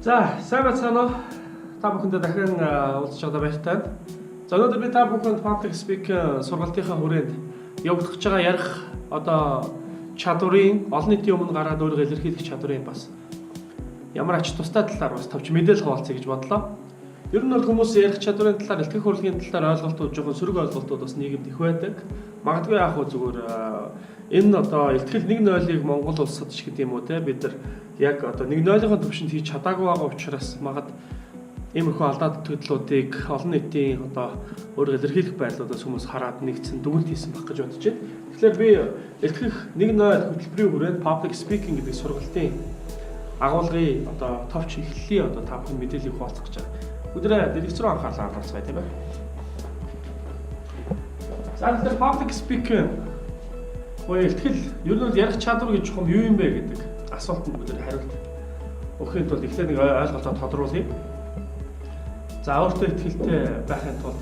За, сайн байцгаана уу? Та бүхэндээ дахин уулзч байгаа баяртай. За, өнөөдөр би та бүхэнд public speaking сургалтынхаа хүрээнд явагдаж байгаа ярих чадварын олон нийтийн өмнө гараад өөрийгөө илэрхийлэх чадварын бас ямар ач тустай талаар бас товч мэдээлэл хуваалцъя гэж бодлоо. Ер нь бол хүмүүс ярих чадварын талаар, илтгэх урлагийн талаар ойлголтууд жоохон сөрөг ойлголтууд бас нийгэмд их байдаг. Магадгүй яг хөө зүгээр энэ илтгэл 1-0-ыг Монгол улсад ч гэдэг юм уу те бид нар яг нэг нойлын төвшөнд хийж чадаагүй байгаа учраас магад иймэрхүү алдаад төдлүүдийг олон нийтийн өөрөөр илэрхийлэх байдлуудаас хүмүүс хараад нэгдсэн дүгнэлт хийсэн баг гэж бодож байна. Тэгэхээр би илтгэх 1-0 хөтөлбөрийн хүрээнд public speaking гэдэг сургалтын агуулгын товч эхлэлийн та бүхэн мэдээллийг хуваалцах гэж байна. Өдрөө дэлгэц рүү анхаарлаа хандуулцгаая тийм ээ. За тэгэхээр public speaking илтгэл ер нь бол ярих чадвар гэж юм юу юм бэ гэдэг асуултанд бид хариулт өгөхийн тулд эхлээд нэг ойлголтоо тодруулъя. За өөртөө итгэлтэй байхын тулд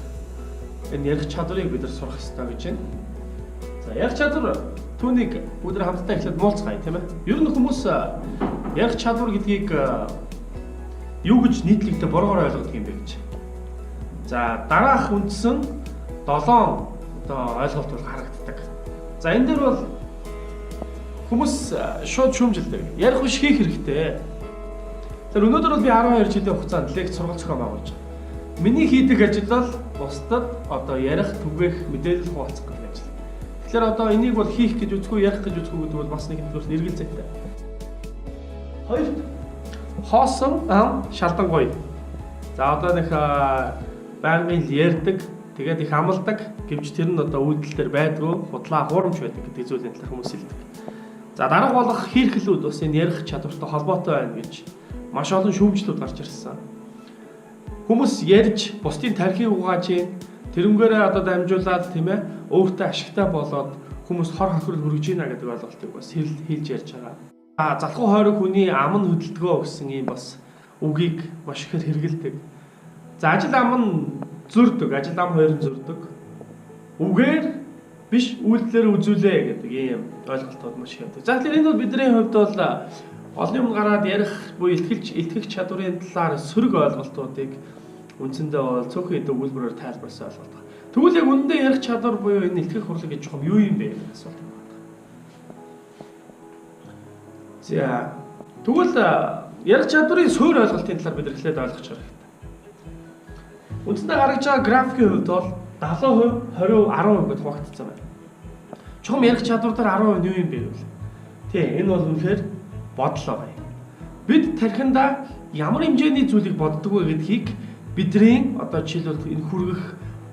энэ ярих чадварыг бид нар сурах хэрэгтэй гэж байна. За ярих чадвар түүнийг бид нар хамтдаа эхлээд муулцгаая тийм ээ. Ер нь хүмүүс ярих чадвар гэдгийг юу гэж нийтлэгдээ буруугаар ойлгодог юм бэ гэж. За дараах үндсэн 7 ойлголт бол харагддаг. За энэ дээр бол хүмүүс шууд шүүмжилдэг. Ярих биш хийх хэрэгтэй. Тэр өнөөдөр бол би 12 жилийн хугацаанд лекц сургалт зохион байгуулж байгаа. Миний хийдэг ажил бол бусдад ярих, түгээх, мэдээлэл хуваалцах гэх ажил. Тэгэхээр энийг бол хийх гэж үзгүй, ярих гэж үзгүй гэдэг бол бас нэг хэлбэрээр эргэлзээтэй. Хоёрт хоосон ам шалдан гоё. За нэг байнгын ярьдаг, тэгээд их амлдаг, гэвч тэр нь үйлдэл дээр байдгүй, худлаа хуурамч байдаг гэдэг зүйлийн талаар хүмүүс хэлдэг. За дарга болох хийрхлүүд бас энэ ярих чадвартай холбоотой байна гэж маш олон шүүмжлүүд гарч ирсэн. Хүмүүс ярьж бусдын тархийг угааж тэрнгээрээ дамжуулаад тийм ээ өөртөө ашигтай болоод хүмүүс хор хохирол хүргэж ийна гэдэг ойлголтыг бас хэлж ярьж байгаа. Залхуу хойрог хүний ам нь хөдөлгөө гэсэн ийм бас үгийг маш ихээр хэрэгэлдэг. За ажил ам нь зөрдөг, ажил ам хоёр нь зөрдөг. Үгээр биш үйлдэлээр үзүүлээ гэдэг ийм ойлголтууд маш их байдаг. За тэгэхээр энэ бол бидний хувьд бол олон юм гараад ярих буюу илтгэх чадварын талаар сөрөг ойлголтуудыг үндсэндээ бол цөөхөн өгүүлбэрээр тайлбарласан ойлголт байна. Тэгвэл яг үнэндээ ярих чадвар буюу энэ илтгэх урлаг гэж юу юм бэ гэдэг асуулт байна. За тэгвэл ярих чадварын суурь ойлголтын талаар бид эхлээд ойлгож харах хэрэгтэй. Үндсэндээ гаргаж байгаа графикийн хувьд бол 70%, 20%, 10% гэж хуваагдсан байна. Чухам ярих чадвар дээр 10% нь юу юм бэ гэвэл энэ бол үнэхээр бодлоо бай. Бид тархиндаа ямар хэмжээний зүйлийг боддог вэ гэдгийг бидний жишээлбэл энэ хүргэх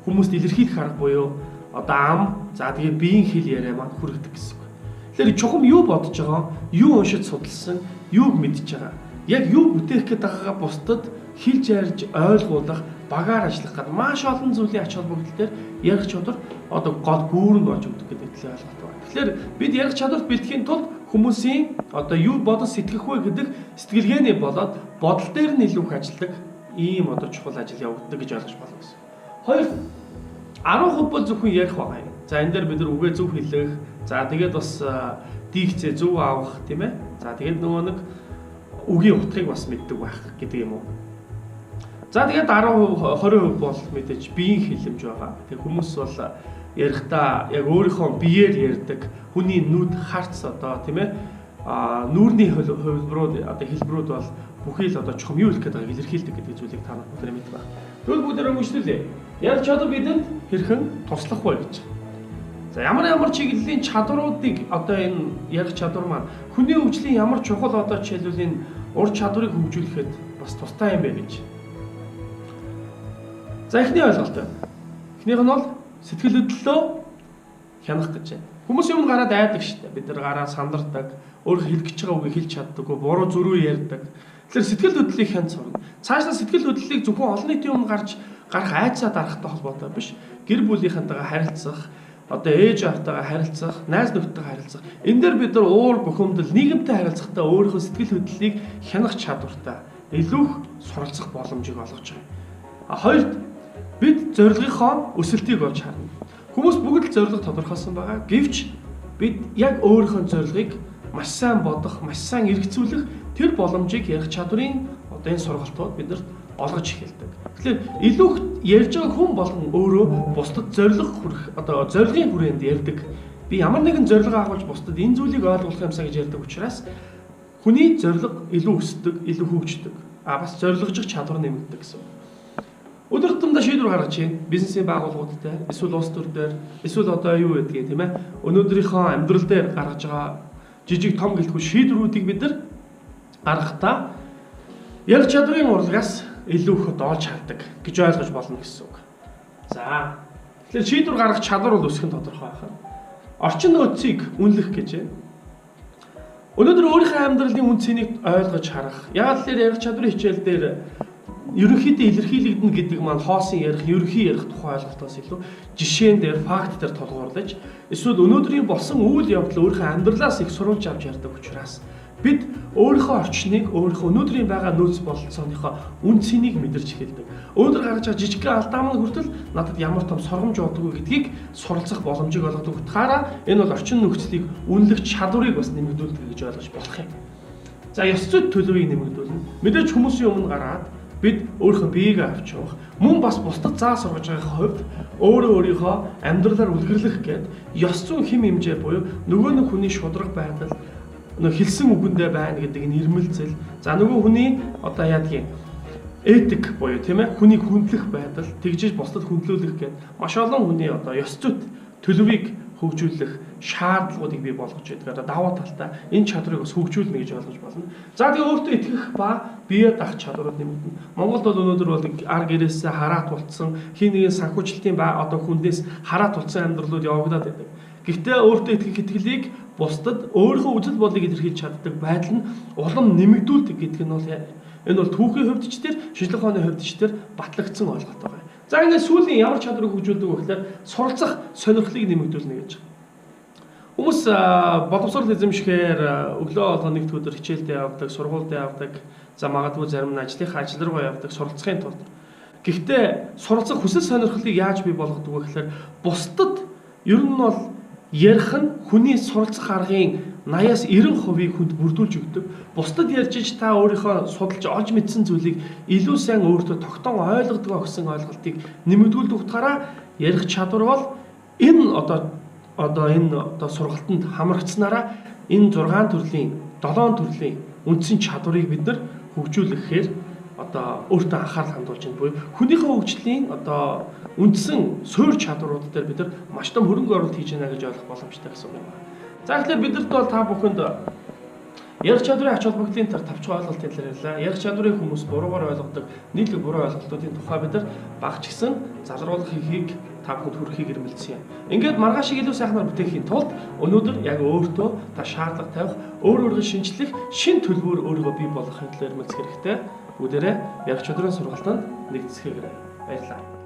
хүмүүст илэрхийлэх арга буюу ам за тэгээ биеийн хэл яриа маань хүргэдэг гэсэн үг. Тэгэхээр чухам юу бодож байгаа, юу уншиж судалсан, юуг мэдж байгаа. Яг юу бүтээх гээд байгаагаа бусдад хэлж ярьж ойлгуулах, багаар ажиллах гэдэг маш олон зүйлийн ач холбогдол дээр ярих чадвар гол гүүрэнд болж өгдөг гэдэг талын ойлголт байна. Тэгэхээр бид ярих чадварт бэлтгэхийн тулд хүмүүсийн юу бодож сэтгэх вэ гэдэг сэтгэлгээний болоод бодол дээр нь илүү их ажилладаг ийм чухал ажил явагддаг гэж ойлгож байна гэсэн. Хоёр 10% бол зөвхөн ярих байгаа юм. За энэ дээр бид нар үгээ зөв хэлэх, за тэгээд бас дикцээ зөв авах тийм ээ. За тэгээд нөгөө нэг үгийн утгыг бас мэддэг байх гэдэг юм уу. За тэгээд 10% 20% бол мэдээж биеийн хэлэмж байгаа. Тэг хүмүүс бол ярихдаа яг өөрийнхөө биеэр ярьдаг, хүний нүд харц тийм ээ нүүрний хувилбарууд хэлбэрүүд бол бүхий л чухам юу хэлэх гэдэг илэрхийлдэг гэдэг зүйлийг та бүхэн мэддэг байна. Тэгвэл бүгдээрээ мөчлөлээ. Ярих чадвар бидэнд хэрхэн туслах вэ гэж. За ямар чиглэлийн чадваруудыг энэ ярих чадвар маань хүний хөгжлийн ямар чухал жишээлбэл энэ ур чадварыг хөгжүүлэхэд бас тустай юм бэ гэж. За эхний ойлголт байна. Эхнийх нь бол сэтгэл хөдлөлөө хянах гэж байна. Хүмүүс юм гараад айдаг шүү дээ. Бид нар гараа сандардаг, өөрөө хэлэх гэж байгаа үгийг хэлж чаддаггүй, буруу зөрүү ярьдаг. Тэгэхээр сэтгэл хөдлөлийг хянаж сурна. Цаашдаа сэтгэл хөдлөлийг зөвхөн олон нийтийн өмнө гарах айцаа дарахтай холбоотой биш. Гэр бүлийнхэнтэйгээ харилцах, ээж автайгаа харилцах, найз нөхдөдтэй харилцах. Энэ дээр бид нар уур бухимдал, нийгэмтэй харилцахдаа өөрийнхөө сэтгэл хөдлөлийг хянах чадвартай илүү их суралцах боломжийг олгож байгаа. Хоёрт бид зорилгынхоо өсөлтийг олж харна. Хүмүүс бүгд л зорилго тодорхойлсон байгаа. Гэвч бид яг өөрийнхөө зорилгыг маш сайн бодох, маш сайн эргэцүүлэх тэр боломжийг ярих чадварын одоо энэ сургалтууд биднэрт олгож эхэлдэг. Тэгэхээр илүү ярьж байгаа хүн болгон өөрөө бусдад зориг хүрэх одоо зорилгын хүрээнд ярьдаг. Би ямар нэгэн зориг агуулж бусдад энэ зүйлийг ойлгуулах юмсаа гэж ярьдаг учраас хүний зориг илүү өсдөг, илүү хөгждөг. Бас зорилгожих чадвар нэмэгддэг гэсэн. Өдөр тутамдаа шийдвэр гаргаж чинь бизнесийн байгууллагуудтай, эсвэл улс төр дээр, эсвэл одоо юу гэдгийг тийм ээ өнөөдрийнхөө амьдрал дээр гаргаж байгаа жижиг том гэлтгүй шийдвэрүүдийг бид нар гаргахдаа ярих чадрын урлагаас илүү их доолж хардаг гэж ойлгож болно гэсэн үг. За тэгэхээр шийдвэр гаргах чадвар бол өсөх нь тодорхой байна. Орчин нөөцийг үнэлэх гэж байна. Өнөөдөр өөрийнхөө амьдралын үн цэнийг ойлгож харах. Яг л ярих чадрын хичээл дээр ерөнхийдөө илэрхийлэгдэнэ гэдэг маань хоосон ярих, ерөнхий ярих тухай ойлголтоос илүү жишээн дээр, факт дээр тулгуурлаж эсвэл өнөөдрийн болсон үйл явдал өөрийнхөө амьдралаас их сурвалж авч ярьдаг учраас бид өөрийнхөө орчныг, өөрийнхөө өнөөдрийн байгаа нөөц бололцооныхоо үн цэнийг мэдэрч эхэлдэг. Өнөөдөр гаргаж байгаа жижигхэн алдаамны хүртэл надад ямар том сормж бодгоо гэдгийг суралцах боломжийг олгодог утгаараа энэ бол орчин нөхцөлийг үнэлэх чадварыг бас нэмэгдүүлдэг гэж ойлгож болох юм. За ёс зүйн төлөвийг нэмэгдүүлнэ. Мэдээж хүмүүсийн өмнө гараад бид өөрийнхөө биеийг авч явах, мөн бас бусдад заа сургаж байгаа хувьд өөрөө өөрийнхөө амьдралаар үлгэрлэх гээд ёс зүйн хэм хэмжээ буюу нөгөө нэг хүний шударга байдал хэлсэн үгэндээ байна гэдэг энэ ирмэлцэл. За нөгөө хүний одоо яадгийн этик буюу тийм ээ хүнийг хүндлэх байдал, тэгжиж бусдад хүндлүүлэх гээд маш олон хүний одоо ёс зүйт төлөвийг хөгжүүлэх шаардлагуудыг бий болгож байдаг. Даваа талтай энэ чадрыг бас хөгжүүлнэ гэж ойлгож болно. За тэгээ өөртөө итгэх ба бие даах чадварууд нэмэгдэнэ. Монголд бол өнөөдөр бол ар гэрээсээ хараат тулцсан, хин нэгэн санхүүжилтийн одоо хүнээс хараат тулцсан амьдралууд явагдаад байдаг. Гэхдээ өөртөө итгэх итгэлийг бусдад өөрийнхөө үзэл бодлыг илэрхийлж чаддаг байдал нь улам нэмэгдүүлдэг гэдэг нь бол энэ бол түүхийн хувьд ч тэр шинжлэх ухааны хувьд ч тэр батлагдсан ойлголт байгаа. За ингээд сүүлийн ямар чадварыг хөгжүүлдэг вэ гэхээр суралцах сонирхлыг нэмэгдүүлнэ гэж. Хүмүүс боловсрол эзэмшихээр өглөө болгоо нэгд өдөр хичээлдээ явдаг, сургуульд явдаг, за магадгүй зарим нь ажлынхаа ажил руу явдаг суралцахын тулд. Гэхдээ суралцах хүсэл сонирхлыг яаж бий болгодог вэ гэхээр бусдад ер нь бол ярих нь хүний суралцах аргын 80-90% хүнд бүрдүүлж өгдөг. Бусдад ярьж ич та өөрийнхөө судалж олж мэдсэн зүйлийг илүү сайн өөртөө тогтоон ойлгодгоо гэсэн ойлголтыг нэмэгдүүлдэг утгаараа ярих чадвар бол энэ одоо энэ сургалтанд хамрагдсанараа энэ 6 төрлийн 7 төрлийн үндсэн чадварыг бид нар хөгжүүлэхээр одоо өөртөө анхаарал хандуулж байна буюу хүнийхээ хөгжлийн одоо үндсэн суурь чадварууд дээр бид нар маш том хөрөнгө оруулалт хийж байна гэж ойлгох боломжтой гэсэн үг байна. За тэгэхээр бидэрт бол та бүхэнд ярих чадрын ач холбогдлын тавчхан ойлголтын талаар ярьлаа. Ярих чадрыг хүмүүс буруугаар ойлгодог, нийтлэг буруу ойлголтуудын тухай бид нар багч гисэн залруулах хийхийг та бүхэнд хүргэхийг эрмэлзсэн юм. Ингээд маргаашийг илүү сайхнаар бүтээхийн тулд өнөөдөр яг өөртөө та шаардлага тавих, өөрийгөө шинжлэх, шин төлөвөөр өөрийгөө бий болгохын төлөө эрмэлзэх хэрэгтэй. Бүгдээрээ ярих чадрын сургалтанд нэгдэсгээгээрэй. Баярлалаа.